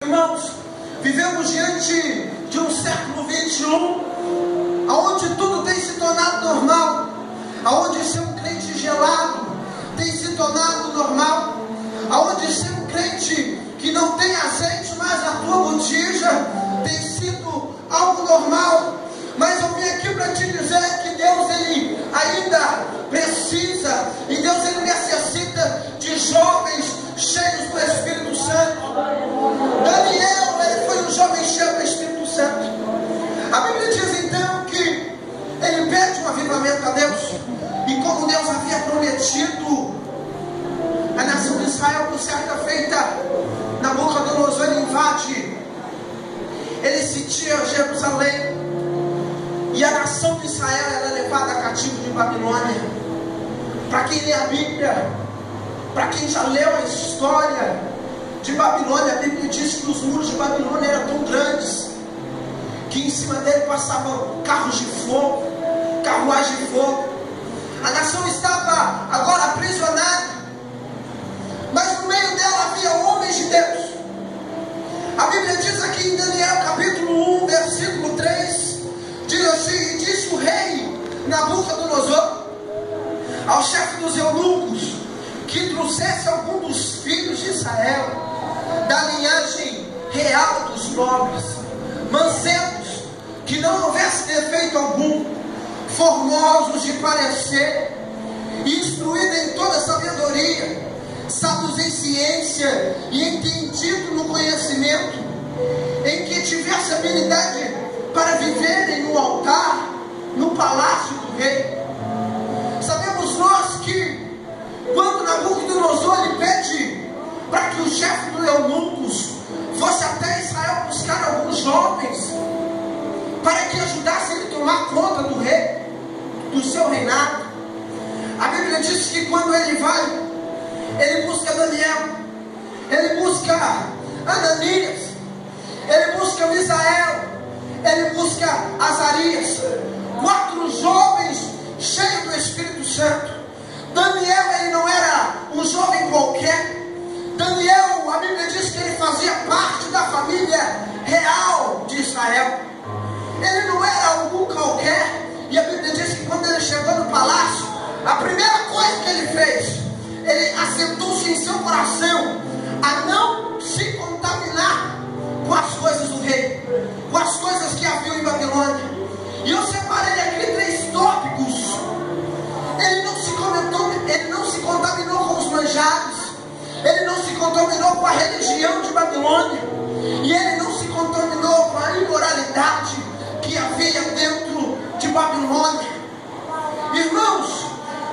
Irmãos, vivemos diante de um século 21, onde tudo tem se tornado normal, onde ser um crente gelado tem se tornado normal, onde ser um crente que não tem azeite mais na tua botija tem sido algo normal. Mas eu vim aqui para te dizer que Deus, Ele ainda precisa, e Deus, Ele necessita de jovens cheios do Espírito Santo. Daniel, ele foi um jovem cheio do Espírito Santo. A Bíblia diz então que ele pede um avivamento a Deus, e como Deus havia prometido a nação de Israel, por certa feita, Nabucodonosor, ele invade, ele sitia Jerusalém, e a nação de Israel era levada cativo de Babilônia. Para quem lê a Bíblia, para quem já leu a história de Babilônia, a Bíblia diz que os muros de Babilônia eram tão grandes que em cima dele passavam carros de fogo, carruagem de fogo. A nação estava agora aprisionada, mas no meio dela havia homens de Deus. A Bíblia diz aqui em Daniel capítulo 1, versículo 3, diz assim: disse o rei Nabucodonosor ao chefe dos eunucos que trouxesse algum dos filhos de Israel, da linhagem real dos nobres, mancebos, que não houvesse defeito algum, formosos de parecer, instruídos em toda sabedoria, sábios em ciência e entendidos no conhecimento, em que tivesse habilidade para viverem no altar, no palácio do rei. Sabemos nós que quando Nabucodonosor lhe pede para que o chefe dos eunucos fosse até Israel buscar alguns jovens para que ajudassem ele a tomar conta do rei, do seu reinado, a Bíblia diz que quando ele vai, ele busca Daniel, ele busca Ananias, ele busca Misael, ele busca Azarias, 4 jovens cheios do Espírito Santo. Daniel, ele não era um jovem qualquer. Daniel, a Bíblia diz que ele fazia parte da família real de Israel. Ele não era algum qualquer. E a Bíblia diz que quando ele chegou no palácio, a primeira coisa que ele fez, ele assentou-se em seu coração a não se contaminar com as coisas do rei, com as coisas que haviam em Babilônia. E eu separei aqui 3 tópicos. Ele não se contaminou com os manjares, ele não se contaminou com a religião de Babilônia, e ele não se contaminou com a imoralidade que havia dentro de Babilônia. Irmãos,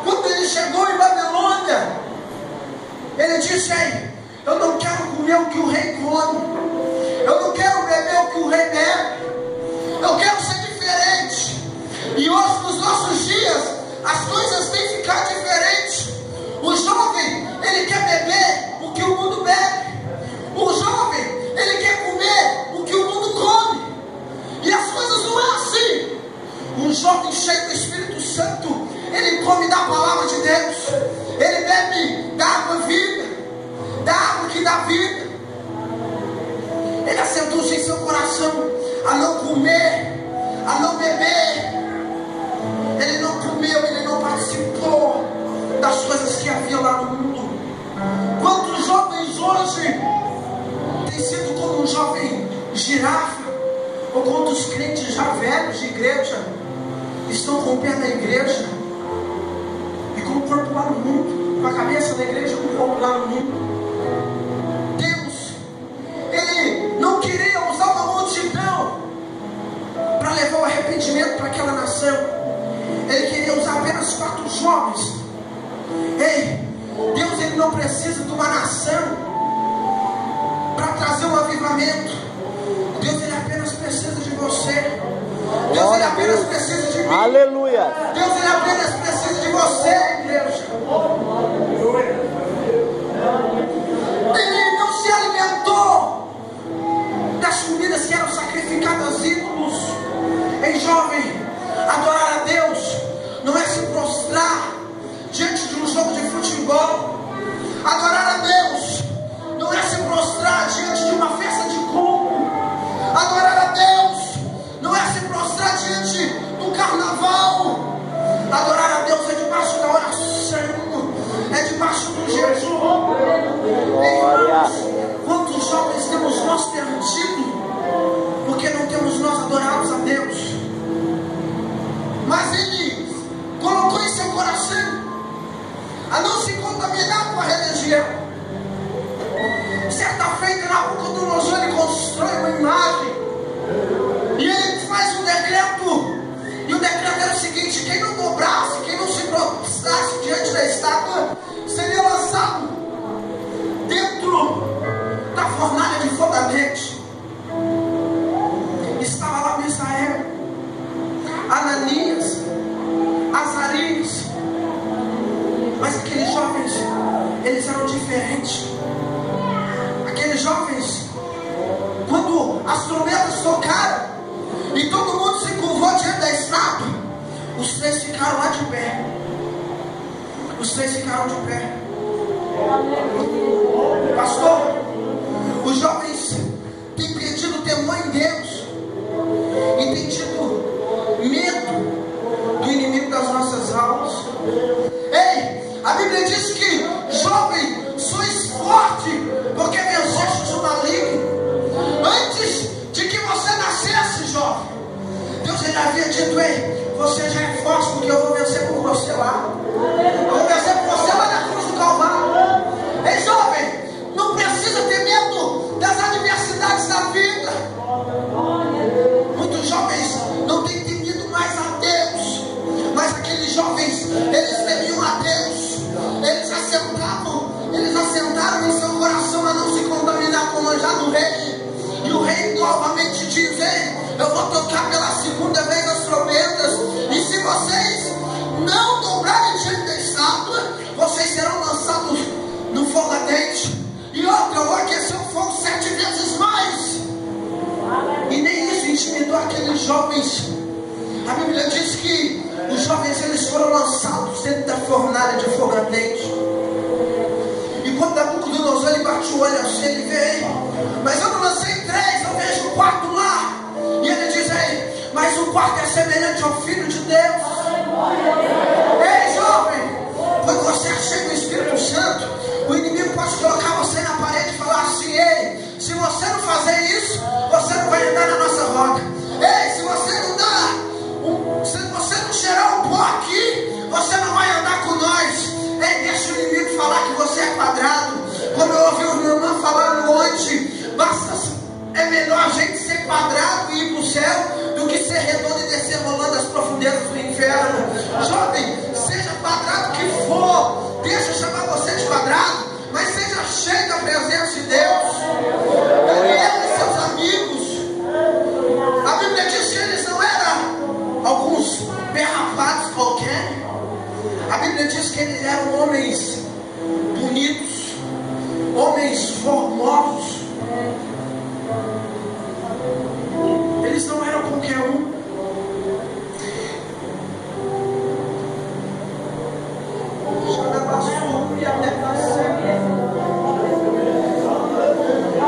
quando ele chegou em Babilônia, ele disse: ei, eu não quero comer o que o rei come, eu não quero beber o que o rei bebe, eu quero ser diferente. E hoje, nos nossos dias, as coisas têm ficado diferentes. O jovem, ele quer beber o que o mundo bebe, o jovem, ele quer comer o que o mundo come, e as coisas não é assim. Um jovem cheio do Espírito Santo, ele come da palavra de Deus, ele bebe da água viva, da água que dá vida. Ele assentou-se em seu coração a não comer, a não beber. Ele não comeu, ele não participou das coisas que havia lá no mundo. Quantos jovens hoje têm sido como um jovem girafa? Ou quantos crentes já velhos de igreja estão com o pé na igreja e com o corpo lá no mundo, com a cabeça na igreja e com o corpo lá no mundo? Deus, Ele não queria usar uma multidão para levar o arrependimento para aquela nação. Ele queria usar apenas 4 jovens. Ei, Deus, Ele não precisa de uma nação para trazer um avivamento. Deus, Ele apenas precisa de você. Deus, Ele apenas precisa de mim. Aleluia. Deus, Ele apenas precisa de você, igreja. Ele não se alimentou das comidas que eram sacrificadas a ídolos. Ei, jovem, adorar a Deus não é se prostrar diante de um jogo de futebol. Adorar a Deus não é se prostrar diante de uma festa de Os 3 ficaram de pé. Pastor, os jovens têm perdido temor em Deus e têm tido medo do inimigo das nossas almas. Ei, a Bíblia diz que jovem, sois forte, porque venceste o maligno. Antes de que você nascesse, jovem, Deus já havia dito: ei, você já é forte, porque eu vou vencer por você lá. Eu vou vencer por você lá na cruz do Calvário. Ei, jovem, não precisa ter medo das adversidades da vida. Muitos jovens não têm temido mais a Deus, mas aqueles jovens, eles temiam a Deus. Eles assentaram em seu coração a não se contaminar com o manjar do rei. E o rei novamente diz: ei, eu vou tocar pela segunda vez as trombetas, e se vocês não dobrarem diante da estátua, vocês serão lançados no fogo ardente. E outra, eu vou aquecer o fogo 7 vezes mais. E nem isso intimidou aqueles jovens. A Bíblia diz que os jovens, eles foram lançados dentro da fornalha de fogo ardente. E quando Nabucodonosor, ele bate o olho assim, ele vê: mas eu não lancei 3, eu vejo o 4 lá. E ele diz: ei, mas o 4 é semelhante ao Filho de Deus. Ei, jovem, quando você é cheio do Espírito Santo, o inimigo pode colocar você na parede e falar assim: ei, se você não fazer isso, você não vai andar na nossa roda. Ei, se você não se você não cheirar um pó aqui, você não vai andar com nós. Ei, deixa o inimigo falar que você é quadrado. Como eu ouvi o meu irmão falando ontem, é melhor a gente ser quadrado e ir para o céu do que ser redondo e descer rolando as profundezas do inferno. Jovem, seja quadrado que for, deixa eu chamar você de quadrado, mas seja cheio da presença de Deus. Ele e seus amigos. A Bíblia diz que eles não eram alguns perrapados qualquer. A Bíblia diz que eles eram homens bonitos, homens formosos. Eles não eram qualquer um.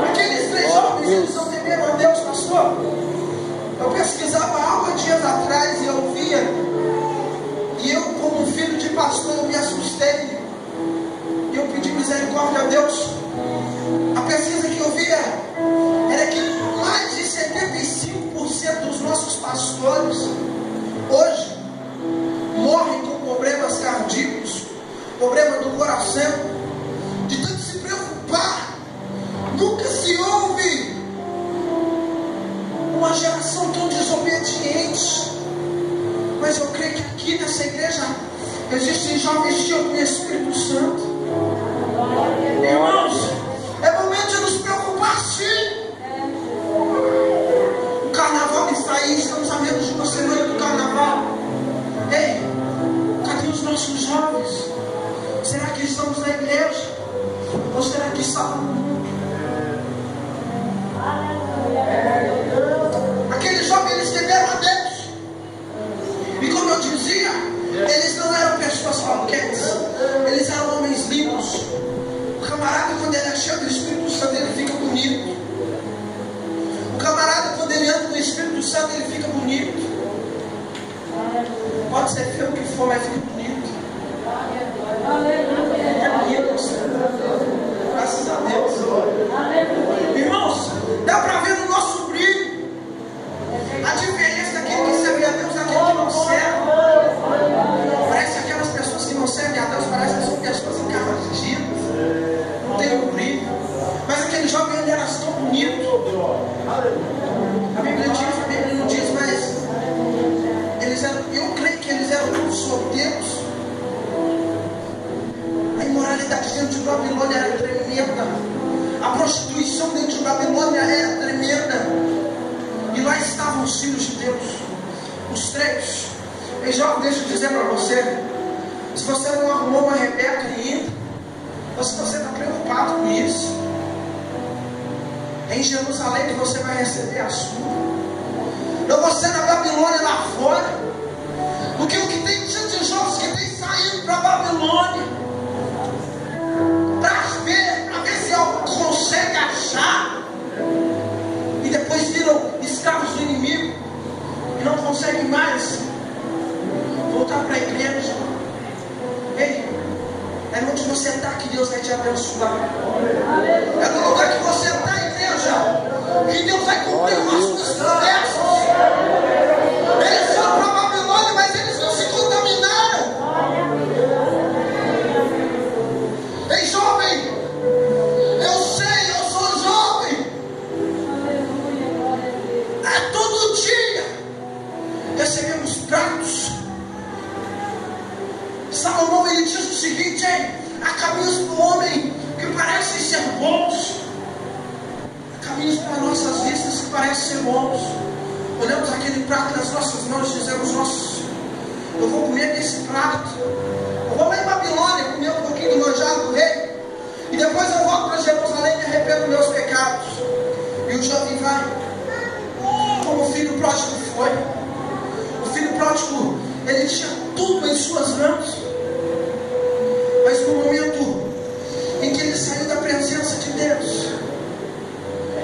Aqueles 3 jovens, eles não temeram a Deus, pastor. Eu pesquisava algo dias atrás e eu via, e eu, como filho de pastor, me assustei. E eu pedi misericórdia a Deus. A pesquisa que eu via era que mais de 75% dos nossos pastores hoje morrem com problemas cardíacos, problema do coração, de tanto se preocupar. Nunca se ouve uma geração tão desobediente. Mas eu creio que aqui nessa igreja existem jovens cheios do Espírito Santo. Irmãos, é momento de nos preocupar, sim. O carnaval está aí, estamos a menos de uma semana do carnaval. Ei, cadê os nossos jovens? Será que estamos na igreja? Ou será que estamos no mundo? Aqueles jovens, eles temeram a Deus. E como eu dizia, eles não eram pessoas qualquer. Eles eram homens limpos. O camarada, quando ele é cheio do Espírito Santo, ele fica bonito. O camarada, quando ele anda no Espírito Santo, ele fica bonito. Pode ser feio o que for, mas fica bonito. É bonito. Graças a Deus. Irmãos, dá para ver no nosso brilho a diferença daquele que serve a Deus e daquele que não serve. Parece aquelas pessoas que não servem a Deus, parece que são pessoas encardidas, não tem um brilho. Mas aquele jovem, ele era tão bonito. A Bíblia não diz, mas eles eram, eu creio que eles eram todos solteiros. A imoralidade dentro de Babilônia era tremenda. A prostituição dentro de Babilônia era tremenda. E lá estavam os filhos de Deus, os 3. E jovem, deixa eu dizer para você, se você não arrumou uma Rebeca ainda, ou se você está preocupado com isso, é em Jerusalém que você vai receber a sua. Ou você na Babilônia lá fora, Porque o que tem de jovens que tem saído para a Babilônia para ver se consegue achar, e depois viram escravos do inimigo e não conseguem mais voltar para a igreja. Ei, é onde você está que Deus vai te abençoar. É no lugar que você está, igreja, que Deus vai cumprir com as suas promessas. Eles foram para a Babilônia, mas eles não se contaminaram. Ei, jovem, eu sei, eu sou jovem. É todo dia recebemos pratos. Salomão, ele diz o seguinte: há caminhos para o homem que parecem ser bons, há caminhos para nossas vistas que parecem ser bons. Olhamos aquele prato nas nossas mãos e dizemos: nossa, eu vou comer desse prato, eu vou lá em Babilônia comer um pouquinho do manjar do rei, e depois eu volto para Jerusalém e me arrependo dos meus pecados. E o jovem vai, como o filho pródigo foi. O filho pródigo, ele tinha tudo em suas mãos, mas no momento em que ele saiu da presença de Deus,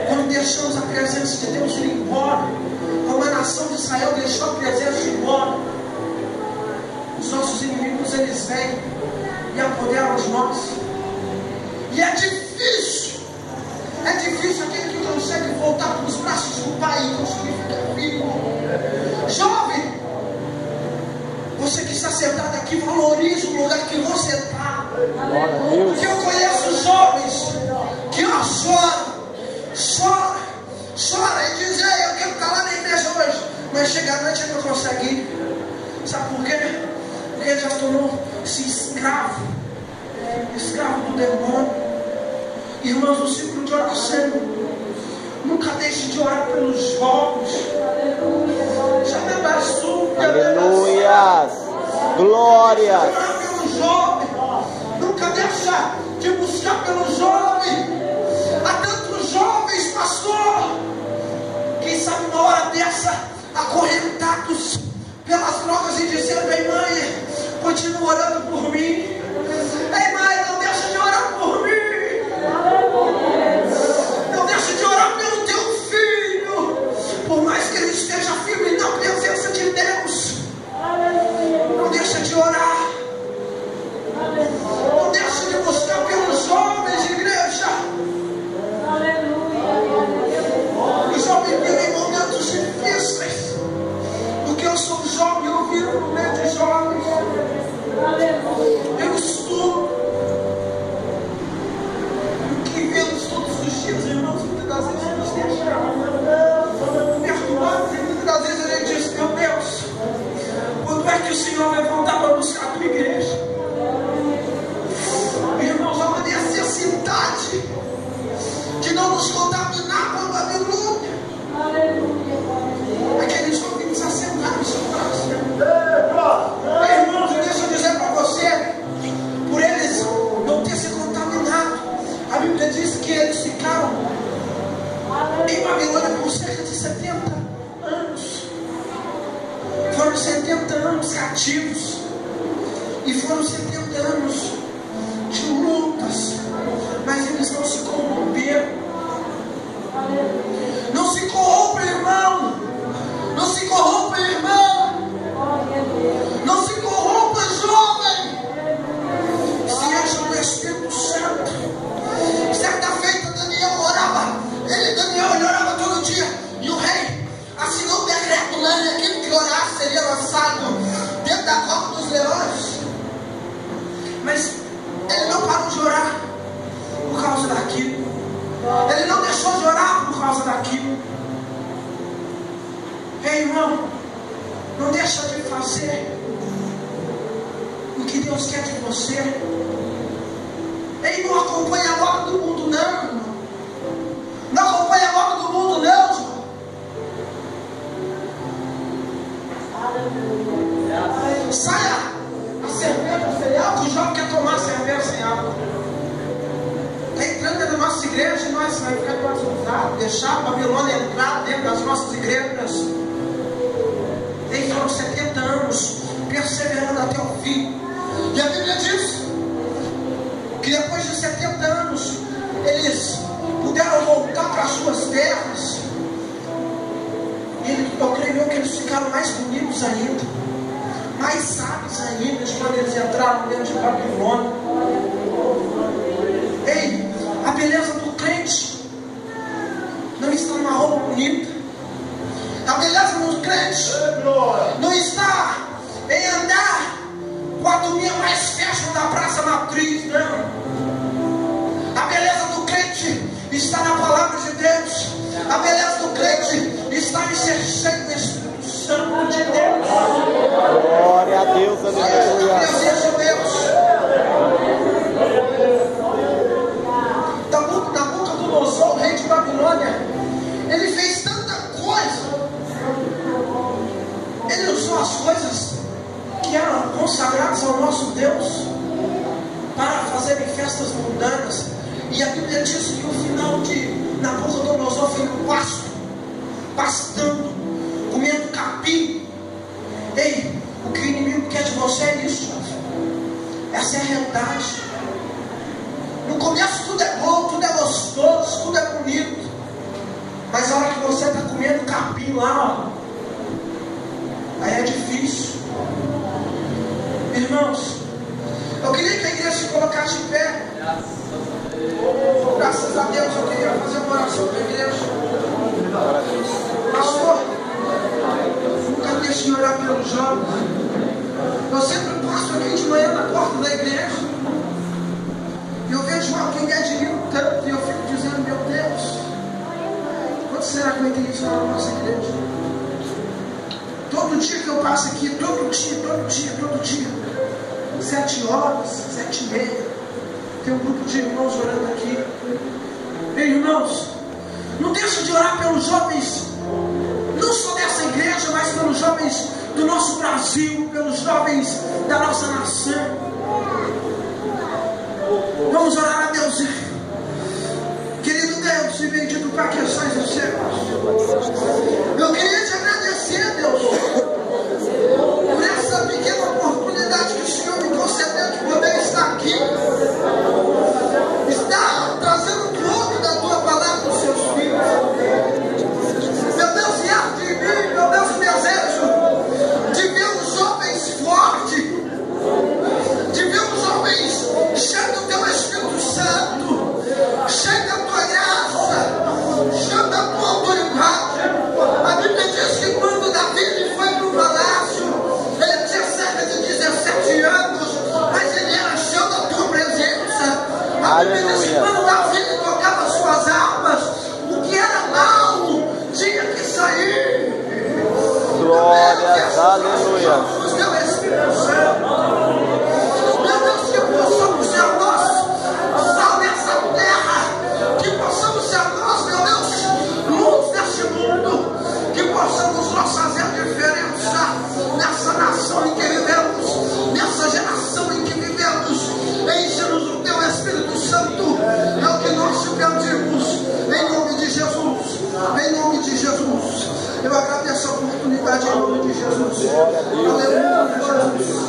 quando deixamos a presença de Deus ir embora, como a nação de Israel deixou a presença de ir embora, os nossos inimigos, eles vêm e apoderam de nós. E é difícil aquele que consegue voltar para os braços do Pai e conseguir ficar firme. Jovem, você que está sentado aqui, valorize o lugar que você está. Porque eu conheço jovens que chora e diz: ei, eu quero estar lá na igreja hoje, mas chega à noite e não consegue ir. Sabe por quê? Porque ele já tornou-se escravo do demônio. Irmãos, o ciclo de oração, nunca deixe de orar pelos jovens. Aleluia, glória. Orar pelo jovem, nunca deixa de buscar pelo jovem. Há tantos jovens, pastor, quem sabe uma hora dessa, acorrentados pelas drogas e dizendo: ei, mãe, continua orando por mim. Ei, mãe, não deixa de orar por mim. Não deixa de orar pelo teu filho, por mais que ele esteja firme na presença de Deus. Não deixa de orar. Não deixa de buscar pelos jovens, igreja. Os jovens vivem momentos difíceis, porque eu sou jovem, eu vivo no meio de jovens. Eu estudo. O que vemos todos os dias, irmãos, muitas das vezes nos deixa perturbados, e muitas das vezes a gente diz: meu Deus, quando é que o Senhor vai voltar para buscar a tua igreja? Irmãos, há uma necessidade de não nos contaminar com a Babilônia. Aqueles jovens precisa sentar no seu coração. Irmãos, deixa eu dizer para você, por eles não ter se contaminado, a Bíblia diz que eles ficaram em Babilônia por cerca de 70 anos. Foram 70 anos cativos, e foram 70 anos de lutas, mas eles não se corromperam. Não se corrompa, irmão. Não se corrompa, irmã. Não se corrompa, jovem. Se acha no Espírito Santo. Certa feita, Daniel orava. Daniel orava todo dia, e o rei assinou um decreto lá, e aquele que orasse seria lançado dentro da cova dos leões. Mas ele não parou de orar por causa daquilo. Ele não deixou de orar por causa daquilo. Ei, irmão, não deixa de fazer o que Deus quer de você. Ei, não acompanha a moda do mundo, não, irmão. Não acompanha a moda do mundo, não, irmão. Saia a cerveja sem álcool. O jovem quer tomar cerveja sem álcool. Está entrando na nossa igreja e nós vamos ficar desconfiados, deixar a Babilônia entrar dentro das nossas igrejas. Ei, foram 70 anos perseverando até o fim. E a Bíblia diz que depois de 70 anos eles puderam voltar para as suas terras. E eu creio que eles ficaram mais bonitos ainda, mais sábios ainda quando eles entraram dentro de Babilônia. Ei, a beleza do crente não está numa roupa bonita. A beleza do crente não está em andar com a turminha mais fashion da Praça Matriz, não. A beleza do crente está na palavra de Deus. A beleza do crente está em ser cheio do Espírito Santo de Deus. Glória a Deus, aleluia. Desejo Deus. Nabucodonosor, o rei de Babilônia, ele fez tanta coisa. Ele usou as coisas que eram consagradas ao nosso Deus para fazerem festas mundanas. E a Bíblia diz que o final de Nabucodonosor foi no pasto, pastando, comendo capim. Ei, o que o inimigo quer de você é isso. Essa é a realidade. No começo tudo é bom, tudo é gostoso, tudo é bonito. Mas a hora que você está comendo capim lá, ó, aí é difícil. Irmãos, eu queria que a igreja se colocasse de pé. Graças a Deus, eu queria fazer uma oração para a igreja. Pastor, nunca deixe de orar pelos jovens. Eu sempre passo aqui de manhã na porta da igreja e eu vejo alguém me admira tanto e eu fico dizendo, meu Deus, quando será que vai ter isso na nossa igreja? Todo dia que eu passo aqui, todo dia, 7 horas, 7h30, tem um grupo de irmãos orando aqui. Ei, irmãos, não deixa de orar pelos jovens, não só dessa igreja, mas pelos jovens do nosso Brasil, pelos jovens da nossa nação. Vamos orar a Deus. Querido Deus e bendito Pai que estás nos céus, eu queria te agradecer, Deus, por essa pequena oportunidade que o Senhor me concedeu de poder estar aqui, estar trazendo um pouco da tua palavra para os seus filhos. Meu Deus, guarde em mim, meu Deus, desejo de ver os jovens fortes, de ver os jovens cheios do teu Espírito Santo, cheios da tua graça, cheios da tua autoridade. A Bíblia diz que quando Davi foi para o palácio, ele tinha cerca de 17 anos, mas ele era cheio da tua presença. A Bíblia diz que quando Davi tocava suas armas, o que era mal tinha que sair. Glória, aleluia. O teu Espírito Santo. Meu Deus, que possamos ser nós, sal nessa terra, que possamos ser nós, meu Deus, luz deste mundo, que possamos nós fazer diferença nessa nação em que vivemos, nessa geração em que vivemos. Enche-nos o teu Espírito Santo, é o que nós te pedimos, em nome de Jesus, em nome de Jesus. Eu agradeço a oportunidade em nome de Jesus. Aleluia, Jesus.